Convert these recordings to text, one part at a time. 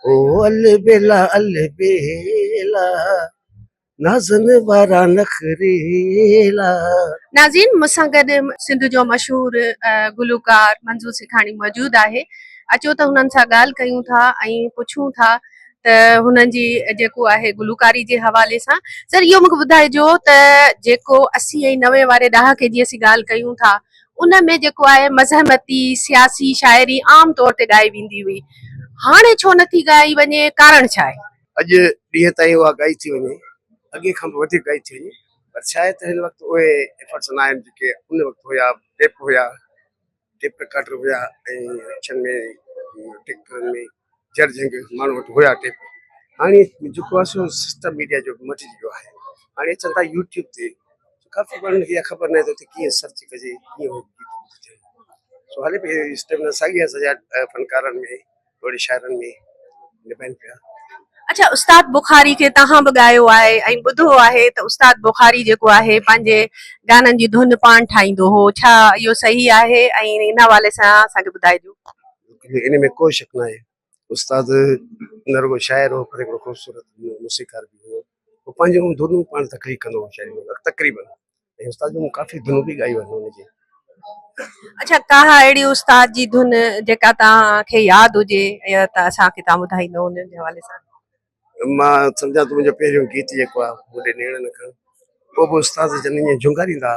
ओ अलबेला नाज़न वारा नखरेला। नाज़रीन मूंसां गॾु सिंध जो मशहूर गुलूकार मंजूर सिखाणी मौजूद आहे। अचो त हुननि सां ॻाल्हि कयूं था ऐं पुछूं था त हुननि जी जेको आहे गुलूकारी जे हवाले सां। सर इहो मूंखे ॿुधाइजो त जेको 80 ऐं 90 वारे ॾहाके जी असीं ॻाल्हि कयूं था उन में जेको आहे मज़हमती सियासी शाइरी आम तौर ते ॻाई वेंदी हुई, हाणे छो नथी ॻाई वञे, कारण छा आहे? अॼु ॾींहं ताईं उहा ॻाई थी वञे, अॻे खां बि वधीक ॻाई थी वञे, पर शायदि हिन वक़्तु उहे एफर्ट्स न आहिनि जेके उन वक़्तु हुया। टेप रिकॉर्डर हुया ऐं अखियुनि में टिकटनि में जर्जिंग माण्हू वटि हुया टेप। हाणे जेको आहे सो सिस्टम मीडिया जो मटिजी वियो आहे। हाणे अचनि था यूट्यूब ते, काफ़ी माण्हुनि खे इहा ख़बर न आहे त उते कीअं सर्च कजे, कीअं सो हाले बि स्टेमिना साॻी आहे सॼा फनकारनि में वॾे शाइरनि में निभाइनि पिया। अच्छा, उस्ताद बुखारी खे तव्हां बि ॻायो आहे ऐं ॿुधो आहे त उस्ताद बुखारी जेको आहे पंहिंजे गाननि जी धुन पाण ठाहींदो हो, छा इहो सही आहे ऐं इन हवाले सां असांखे ॿुधाइजो। इन में कोई शक न आहे, उस्ताद न रुगो शाइर हो पर हिकिड़ो ख़ूबसूरत मूसीकार बि हुयो। वो पंहिंजूं धुनूं पाण तकलीफ़ कंदो हो शायदि तक़रीबन, ऐं उस्ताद जूं काफ़ी धुनूं बि ॻायूं आहिनि हुनजी। अच्छा, का अहिड़ी उस्ताद जी धुन जेका तव्हांखे यादि हुजे या त असांखे तव्हां ॿुधाईंदो हुन जे हवाले सां? मां सम्झां थो मुंहिंजो पहिरियों गीत जेको आहे होॾे नेण न खण, पोइ बि उस्ताद जन ईअं झुंगारींदा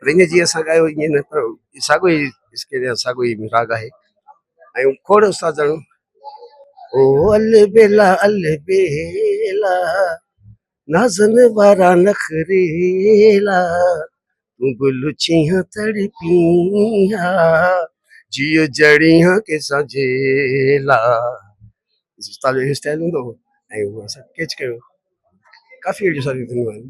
पर ईअं जीअं असां ॻायो ईअं न, पर साॻियो ई स्केल साॻियो ई राग आहे। ऐं खोड़ उस्ताद जन ओ अलबेला नाज़न वारा नखरेला तू बुलचियां तड़पियां जियो जड़ियां के सजेला। उस्ताद जो स्टाइल हूंदो हो ऐं उहो असां कैच कयो। काफ़ी अहिड़ियूं सारियूं धुनियूं आहिनि।